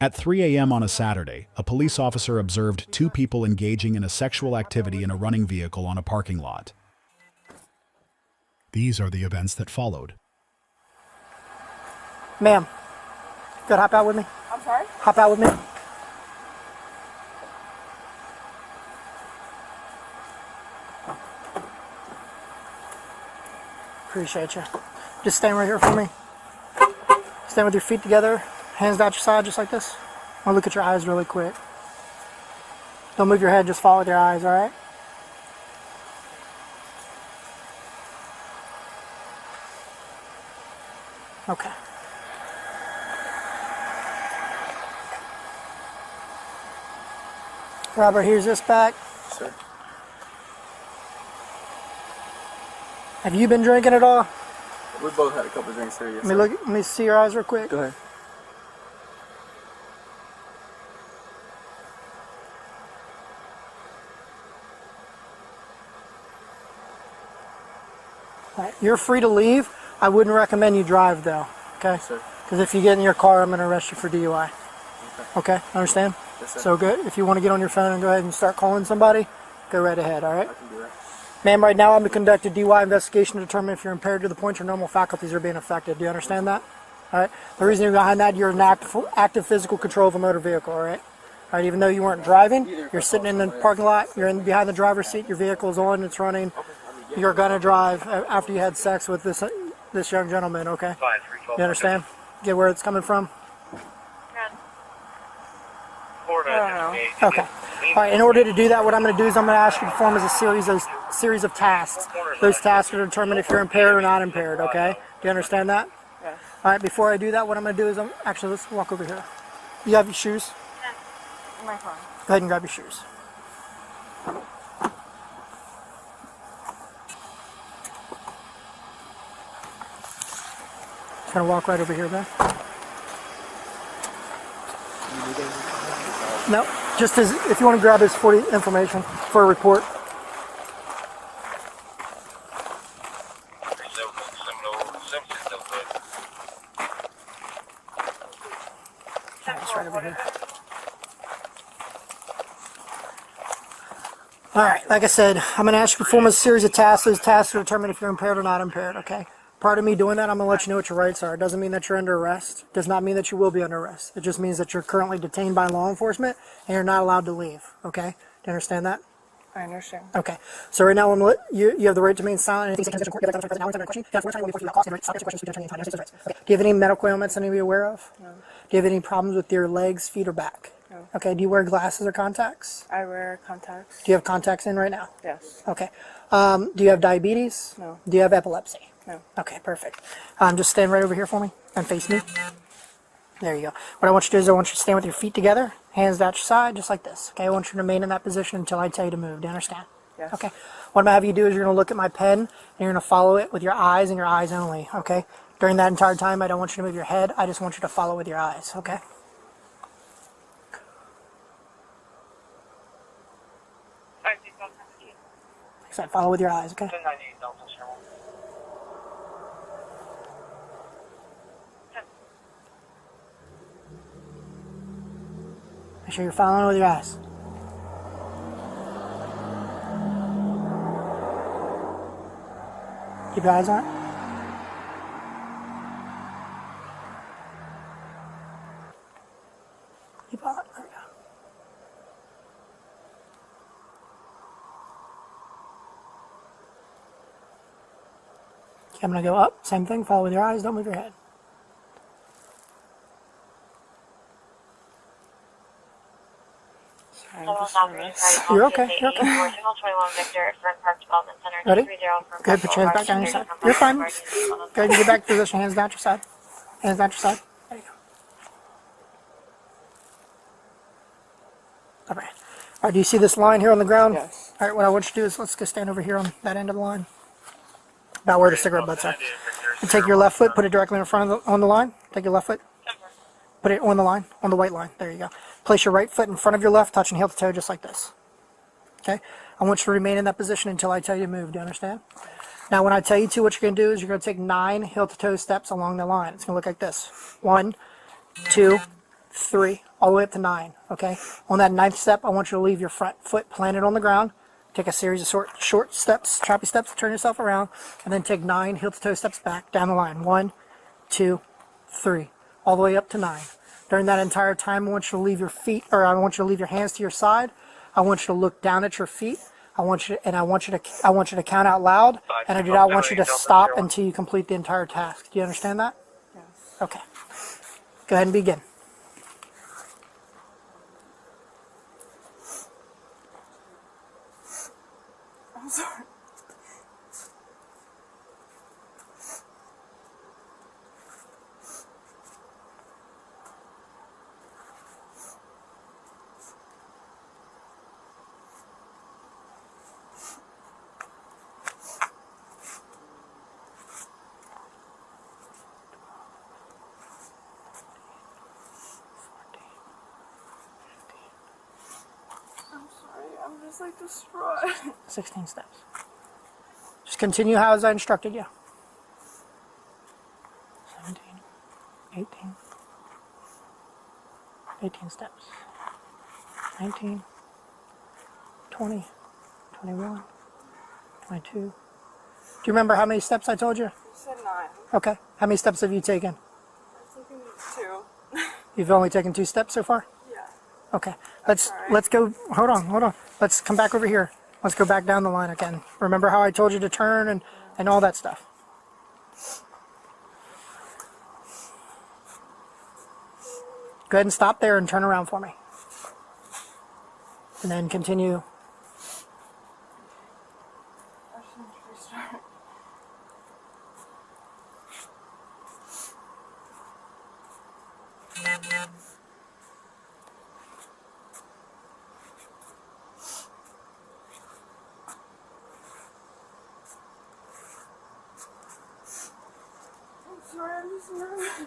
At 3 a.m. on a Saturday, a police officer observed two people engaging in a sexual activity in a running vehicle on a parking lot. These are the events that followed. Ma'am, you gotta hop out with me? I'm sorry? Hop out with me? Appreciate you. Just stand right here for me. Stand with your feet together, hands out your side just like this. I'll look at your eyes really quick. Don't move your head, just follow with your eyes, alright? Okay. Robert, here's this back. Sir. Have you been drinking at all? We both had a couple drinks here. Yes, Let me see your eyes real quick. Go ahead. All right, you're free to leave. I wouldn't recommend you drive though, okay? Yes, sir. Because if you get in your car, I'm going to arrest you for DUI. Okay, understand? Yes, sir. So good. If you want to get on your phone and go ahead and start calling somebody, go right ahead, all right? I can do that. Ma'am, right now I'm going to conduct a DUI investigation to determine if you're impaired to the point your normal faculties are being affected. Do you understand that? All right. The reason behind that, you're in active physical control of a motor vehicle, all right? All right, even though you weren't driving, you're sitting in the parking lot, you're behind the driver's seat, your vehicle's on, it's running. You're going to drive after you had sex with this young gentleman, okay? You understand? Get where it's coming from? Okay. All right, in order to do that, what I'm going to do is I'm going to ask you to perform as a series of tasks. Those tasks are to determine if you're impaired or not impaired, okay? Do you understand that? Yes. All right, before I do that, what I'm going to do is actually, let's walk over here. You have your shoes? In my car. Go ahead and grab your shoes. Just going to walk right over here, man. No, just as if you want to grab his 40 information for a report. That's right over here. All right, like I said, I'm going to ask you to perform a series of tasks. Those tasks to determine if you're impaired or not impaired, okay? Part of me doing that, I'm going to let you know what your rights are. It doesn't mean that you're under arrest. It does not mean that you will be under arrest. It just means that you're currently detained by law enforcement and you're not allowed to leave, okay? Do you understand that? I understand. Okay. So right now, I'm going to let you have the right to remain silent. Anything taken in court, you have the right to answer question. You have 4 times before you got caught. Stop answering questions. You don't answer rights. Okay. Do you have any medical ailments I need to be aware of? No. Do you have any problems with your legs, feet, or back? No. Okay. Do you wear glasses or contacts? I wear contacts. Do you have contacts in right now? Yes. Okay. Do you have diabetes? No. Do you have epilepsy? No. Okay, perfect. Just stand right over here for me and face me. There you go. What I want you to do is I want you to stand with your feet together, hands out your side, just like this. Okay, I want you to remain in that position until I tell you to move. Do you understand? Yes. Okay. What I'm going to have you do is you're going to look at my pen and you're going to follow it with your eyes and your eyes only. Okay? During that entire time, I don't want you to move your head. I just want you to follow with your eyes. Okay? Like I said, follow with your eyes. Okay? Make sure you're following with your eyes. Keep your eyes on it. Keep on it. There we go. Okay, I'm going to go up. Same thing. Follow with your eyes. Don't move your head. You're okay. You're okay. Ready? Go ahead, put your hands back down your side. You're fine. Go ahead and get back to position. Hands down your side. Hands down your side. There you go. All right. All right, do you see this line here on the ground? Yes. All right, what I want you to do is let's go stand over here on that end of the line. About where the cigarette butts are. And take your left foot, put it directly in front of on the line. Take your left foot. Put it on the line, on the white line. There you go. Place your right foot in front of your left, touching heel to toe just like this. Okay? I want you to remain in that position until I tell you to move. Do you understand? Now, when I tell you to, what you're going to do is you're going to take 9 heel to toe steps along the line. It's going to look like this. 1, 2, 3, all the way up to 9, okay? On that 9th step, I want you to leave your front foot planted on the ground. Take a series of short steps, choppy steps to turn yourself around, and then take 9 heel-to-toe steps back down the line. 1, 2, 3, all the way up to 9. During that entire time, I want you to leave your feet, or I want you to leave your hands to your side. I want you to look down at your feet. I want you to count out loud, and I do not want you to stop until you complete the entire task. Do you understand that? Yes. Okay. Go ahead and begin. I'm sorry. I'm just like distraught. 16 steps. Just continue how as I instructed you. 17, 18, 18 steps. 19, 20, 21, 22. Do you remember how many steps I told you? You said 9. Okay. How many steps have you taken? I've taken 2. You've only taken 2 steps so far? Yeah. Okay. That's all right. Let's go. Hold on. Let's come back over here. Let's go back down the line again. Remember how I told you to turn and all that stuff. Go ahead and stop there and turn around for me. And then continue. I shouldn't restart. I'm sorry, I'm just nervous.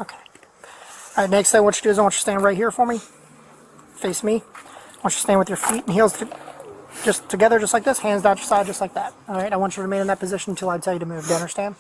Okay. All right, next thing I want you to do is I want you to stand right here for me. Face me. I want you to stand with your feet and heels just together, just like this. Hands down your side, just like that. All right, I want you to remain in that position until I tell you to move. Do you understand?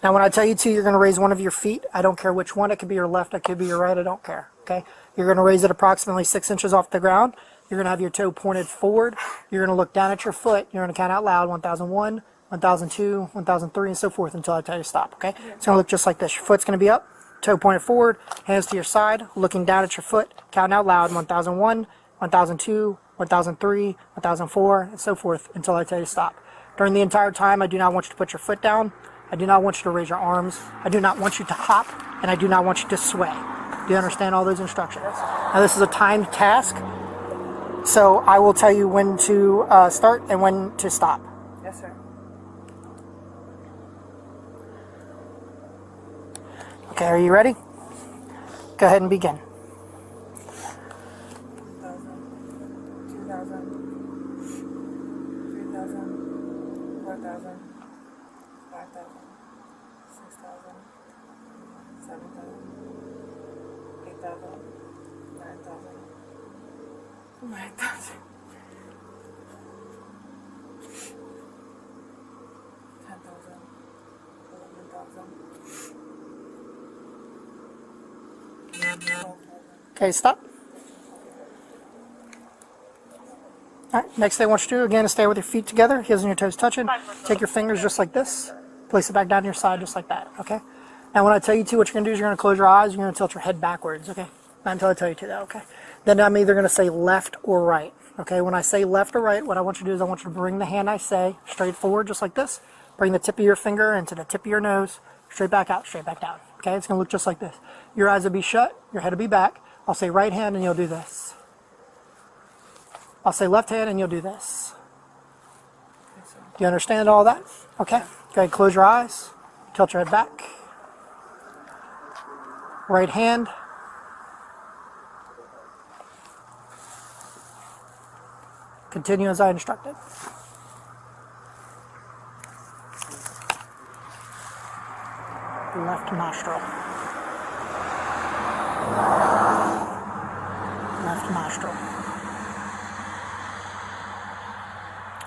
Now, when I tell you to, you're going to raise one of your feet. I don't care which one. It could be your left. It could be your right. I don't care. Okay? You're going to raise it approximately 6 inches off the ground. You're going to have your toe pointed forward. You're going to look down at your foot. You're going to count out loud 1001, 1002, 1003, and so forth until I tell you to stop. Okay? It's going to look just like this. Your foot's going to be up. Toe pointed forward, hands to your side, looking down at your foot, counting out loud 1001, 1002, 1003, 1004, and so forth until I tell you to stop. During the entire time, I do not want you to put your foot down. I do not want you to raise your arms. I do not want you to hop, and I do not want you to sway. Do you understand all those instructions? Now, this is a timed task, so I will tell you when to start and when to stop. Yes, sir. Okay, are you ready? Go ahead and begin. 1,000, 2,000, 3,000, 4,000, 5,000, 6,000, 7,000, 8,000, 9,000, 9,000, 10,000, 11,000. Okay, stop. All right, next thing I want you to do, again, is stay with your feet together, heels and your toes touching. Take your fingers just like this. Place it back down to your side just like that, okay? Now, when I tell you to, what you're going to do is you're going to close your eyes, you're going to tilt your head backwards, okay? Not until I tell you to, that, okay? Then I'm either going to say left or right, okay? When I say left or right, what I want you to do is I want you to bring the hand I say straight forward just like this. Bring the tip of your finger into the tip of your nose, straight back out, straight back down. Okay, it's going to look just like this. Your eyes will be shut, your head will be back. I'll say right hand and you'll do this. I'll say left hand and you'll do this. Do you understand all that? Okay, go ahead, close your eyes, tilt your head back. Right hand. Continue as I instructed. Left nostril. nostril.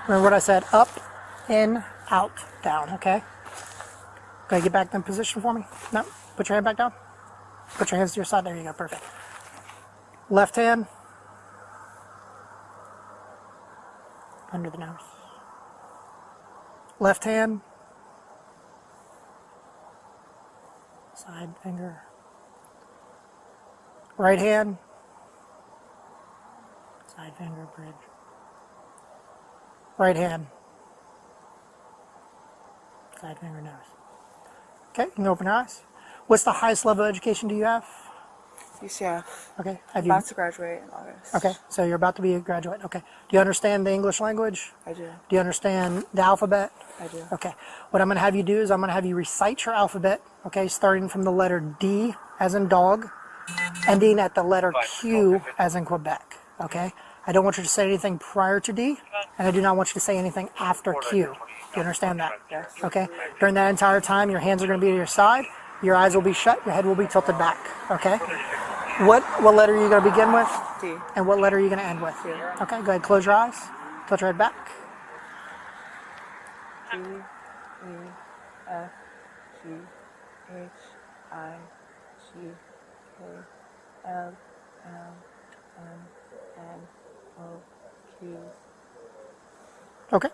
Remember what I said, up, in, out, down, okay? Okay, get back in position for me. No, put your hand back down. Put your hands to your side, there you go, perfect. Left hand, under the nose. Left hand, side finger. Right hand, side finger, bridge. Right hand, side finger, nose. Okay, you can open your eyes. What's the highest level of education do you have? UCF. Okay, I'm have you? about to graduate in August. Okay, so you're about to be a graduate. Okay, do you understand the English language? I do. Do you understand the alphabet? I do. Okay, what I'm going to have you do is I'm going to have you recite your alphabet, okay, starting from the letter D as in dog, ending at the letter Q as in Quebec, okay? I don't want you to say anything prior to D, and I do not want you to say anything after Q. Do you understand that? Yes. Okay, during that entire time, your hands are going to be to your side, your eyes will be shut, your head will be tilted back, okay? What letter are you going to begin with? D. And what letter are you going to end with? Okay, go ahead, close your eyes, tilt your head back. D, E, F, G, H, I, G, K, L, M, N, O, Q. Okay.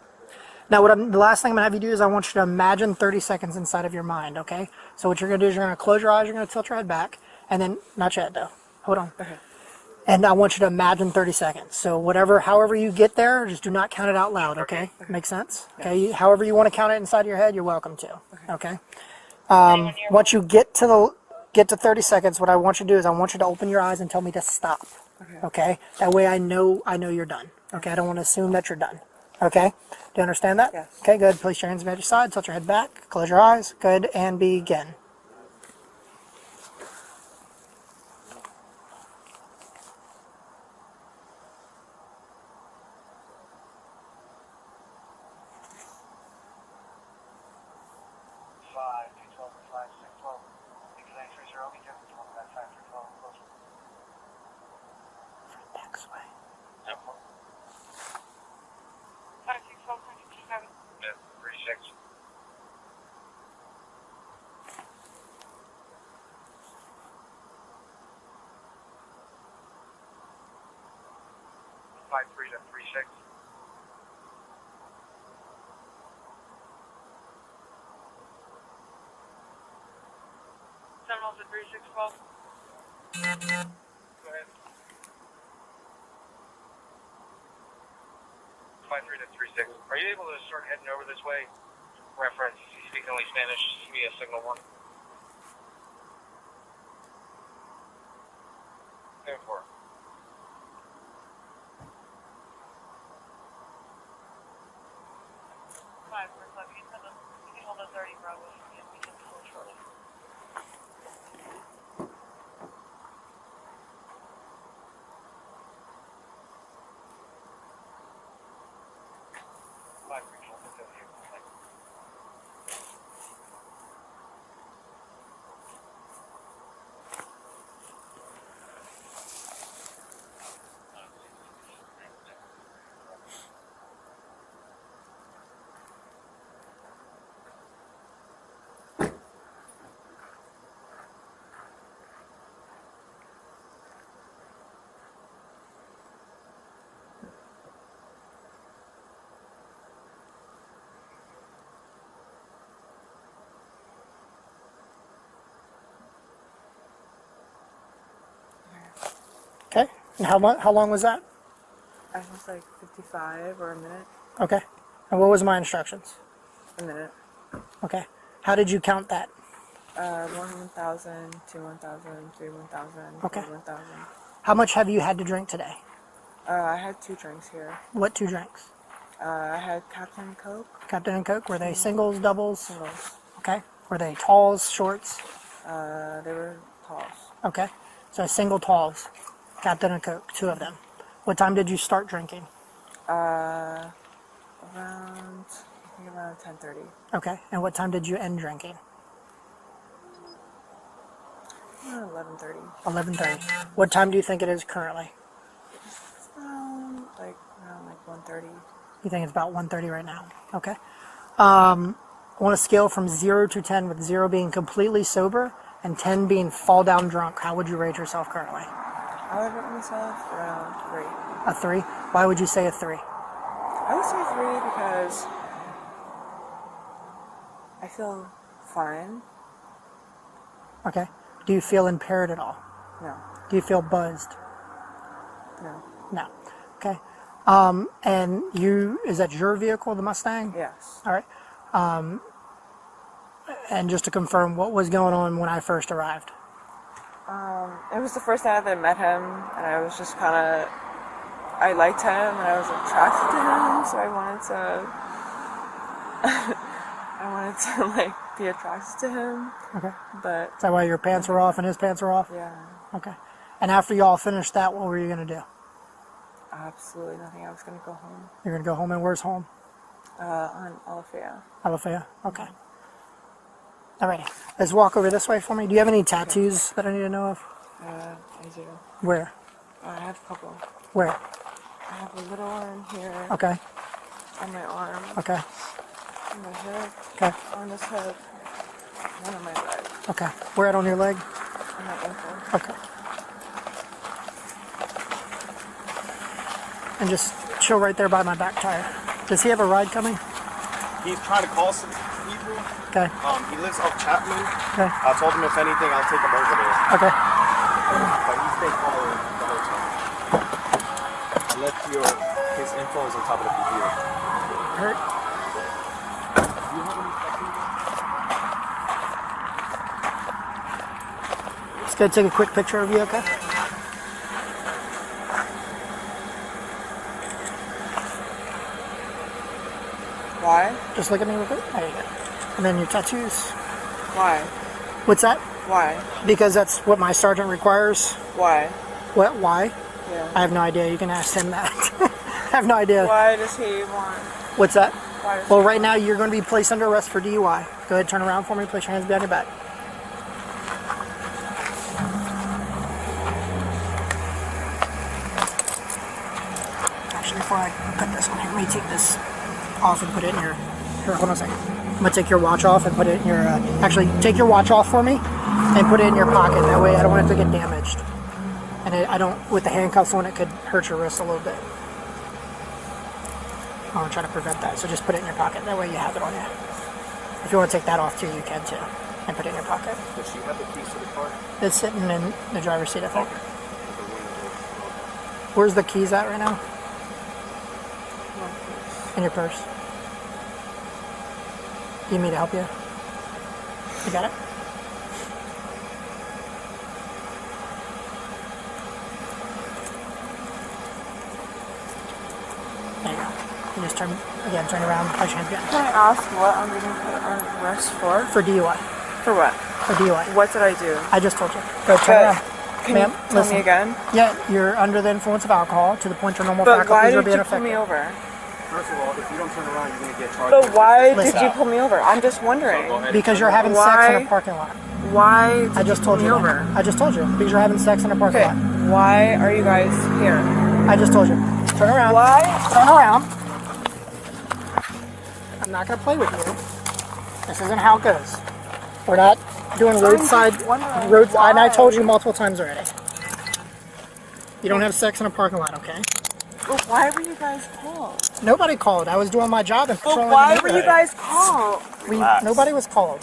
Now, the last thing I'm going to have you do is I want you to imagine 30 seconds inside of your mind, okay? So what you're going to do is you're going to close your eyes, you're going to tilt your head back, and then, not yet though, hold on. Okay. And I want you to imagine 30 seconds. So however you get there, just do not count it out loud, okay? Make sense? Okay, however you want to count it inside of your head, you're welcome to, okay? Once you get to 30 seconds, what I want you to do is I want you to open your eyes and tell me to stop, okay? That way I know you're done, okay? I don't want to assume that you're done. Okay? Do you understand that? Yes. Okay, good. Place your hands at your side, tilt your head back, close your eyes. Good, and begin. Next way. 53 to 36. Seven to 3612. Go ahead. 53 to 36. Are you able to start heading over this way? Reference, you speak only Spanish, give me a signal one. 7-4. You can hold the 30, Bravo. We can pull shortly. Okay. And how long was that? I was like 55 or a minute. Okay. And what was my instructions? A minute. Okay. How did you count that? 1,000, 2 1,000, 3 1,000, Okay. 4 1,000. How much have you had to drink today? I had 2 drinks here. What 2 drinks? I had Captain Coke. Captain and Coke. Were they singles, doubles? Singles. Okay. Were they talls, shorts? They were talls. Okay. So single talls. Captain and Coke, 2 of them. What time did you start drinking? Around 10:30. Okay. And what time did you end drinking? 11:30. 11:30. What time do you think it is currently? 130. You think it's about 1:30 right now? Okay. On a scale from 0 to 10, with 0 being completely sober and 10 being fall down drunk, how would you rate yourself currently? I would rate myself around 3. A 3? Why would you say a 3? I would say 3 because I feel fine. Okay. Do you feel impaired at all? No. Do you feel buzzed? No. No. Okay. And is that your vehicle, the Mustang? Yes. All right. And just to confirm, what was going on when I first arrived? It was the first night that I met him, and I was just kind of, I liked him, and I was attracted to him, so I wanted to like be attracted to him. Okay. But Is that why your pants were off and his pants were off? yeah, Okay. And after you all finished that, what were you going to do? absolutely nothing. I was gonna go home. You're going to go home, and where's home? On Alafaya. Alafaya? Okay. Alrighty. Let's walk over this way for me. Do you have any tattoos that I need to know of? I do. Where? I have a couple. Where? I have a little one here Okay. on my arm, Okay. on my hip, Okay. on this hip, one on my leg, Okay. Where at on your leg? on my ankle. Okay. And just chill right there by my back tire. Does he have a ride coming? He's trying to call some people. Okay. He lives up Chapman. Okay. I told him if anything, I'll take him over there. Okay. But he stayed calling the whole time. I left his info is on top of the computer. Hurt? Do you have any tattoos? Just gonna take a quick picture of you, okay? Why? Just look at me real quick. There you go. And then your tattoos. Why? What's that? Why? Because that's what my sergeant requires. Why? What? Why? Yeah. I have no idea. You can ask him that. I have no idea. Why does he want? What's that? Why does Well, he right now you're going to be placed under arrest for DUI. Go ahead, turn around for me. Place your hands behind your back. Actually, before I put this one, let me take this off and put it in your. Here, hold on a second. I'm gonna take your watch off and put it in your. Actually, take your watch off for me and put it in your pocket. That way, I don't want it to get damaged. And I don't, with the handcuffs on, it could hurt your wrist a little bit. I want to try to prevent that, so just put it in your pocket. That way you have it on you. If you want to take that off too, you can too. And put it in your pocket. Does she have the keys to the car? It's sitting in the driver's seat, I think. Where's the keys at right now? In your purse. You need me to help you? You got it? There you go. You just turn around, place your hands behind. Can I ask what I'm being put on arrest for? For DUI. For what? For DUI. What did I do? I just told you. Go turn around. Can Ma'am, you tell listen. me again? Yeah, you're under the influence of alcohol to the point your normal But why faculties are did being you pull affected. me over? First of all, if you don't turn around, you're going to get charged. But why Listen. did you pull me over? I'm just wondering. Go ahead. Because you're having sex in Why? a parking lot. Why did I just you pull told me you over? that. I just told you. Because you're having sex in a parking Okay. lot. Why are you guys here? I just told you. Turn around. Why? Turn around. I'm not going to play with you. This isn't how it goes. We're not doing roadside. just wondering And I why. told you multiple times already. You don't have sex in a parking lot, okay? But why were you guys called? Nobody called. I was doing my job and But patrolling why the were you neighborhood. guys called? Nobody was called.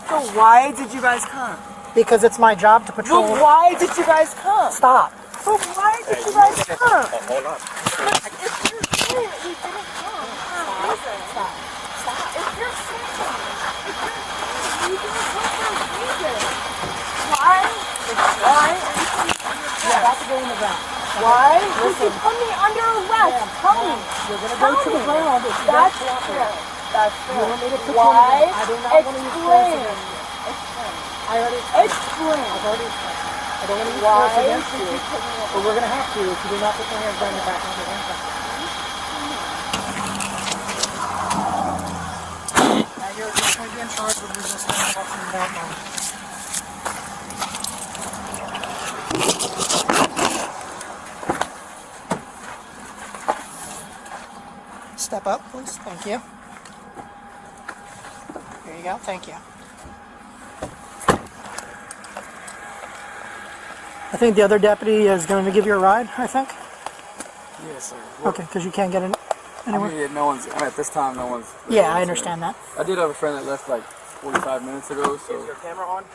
So why did you guys come? Because it's my job to patrol. But why did you guys come? Stop. But why did you guys come? Hold on. If you're saying we didn't come for a reason. Stop. If you're saying we didn't come for a reason. Why? You have to go in the ground. Why did you put me under arrest? Tell me. You're going to Tell go to the me. ground if you don't That's cooperate. fair. That's fair. You want me to put you Why? in? I do not want to use force Explain. against you. I already explained. Explain. I've already explained. I don't want to use Why force did against you. you put me But over? we're going to have to if you do not put your hands behind your back and your handcuffs. Now you're going to be in charge of resisting arrest without knowledge. step up, please? Thank you. There you go. Thank you. I think the other deputy is going to give you a ride, I think. Yes, sir. Okay, because you can't get in anywhere. I mean, no one's, at this time, no one's. Yeah, I understand that. I did have a friend that left like 45 minutes ago, so. Is your camera on?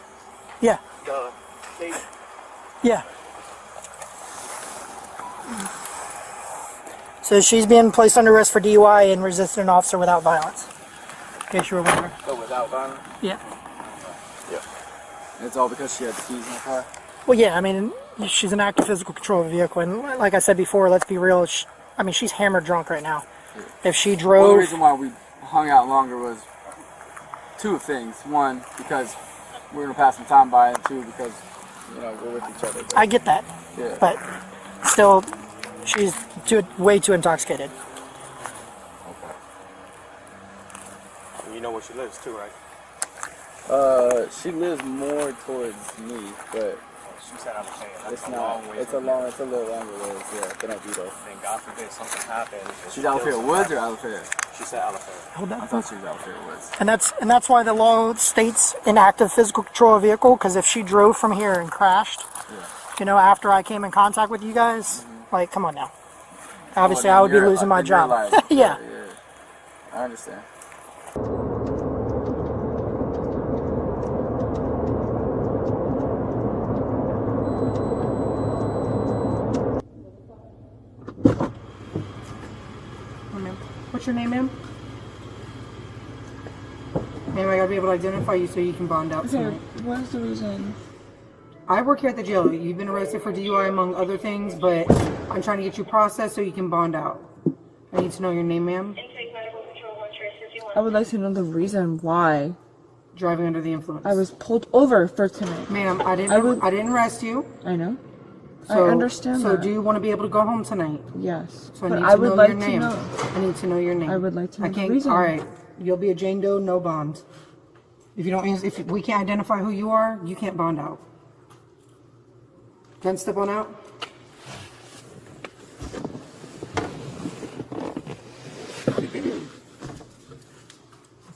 Yeah. The cage. Yeah. So she's being placed under arrest for DUI and resisting an officer without violence. In case you were wondering. Oh, without violence? Yeah. Yeah. And it's all because she had the keys in the car? Well, yeah, I mean, she's in active physical control of a vehicle, and like I said before, let's be real, I mean, she's hammered drunk right now. Yeah. If she Well, the drove... reason why we hung out longer was two things. One, because we were going to pass some time by, and two, because, you know, we're with each other. But, I get that, yeah. but still, she's way too intoxicated. Okay. And you know where she lives too, right? She lives more towards me, but She said, I'm saying, that's it's a not. long way It's a from long. here. It's a little longer ways. Yeah, than I do though. And God forbid something happens. She's out here Woods or out here? She said Alabama. Hold I that. thought she was out here Woods. And that's why the law states in active physical control of a vehicle, because if she drove from here and crashed, Yeah. you know, after I came in contact with you guys, like, come on now. Obviously, Oh, I would be you're- losing my in your job. life. Yeah. Yeah. I understand. What's your name, ma'am? Ma'am, I gotta be able to identify you so you can bond out tonight. What is the reason? I work here at the jail. You've been arrested for DUI among other things, but I'm trying to get you processed so you can bond out. I need to know your name, ma'am. I would like to know the reason why Driving under the influence. I was pulled over for tonight. Ma'am, I didn't arrest you. I know. So, I understand So that. do you want to be able to go home tonight? Yes. So but I need I to would know like your to name. know. I need to know your name. I would like to know I the can't. reason. All right, you'll be a Jane Doe, no bond. If you don't, if we can't identify who you are, you can't bond out. Then step on out.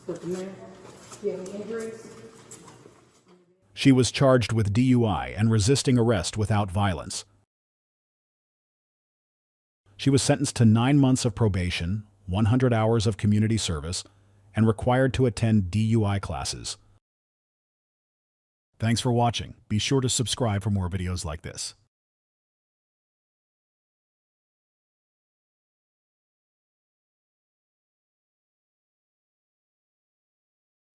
Step in there. Do you have any injuries? She was charged with DUI and resisting arrest without violence. She was sentenced to 9 months of probation, 100 hours of community service, and required to attend DUI classes. Thanks for watching. Be sure to subscribe for more videos like this.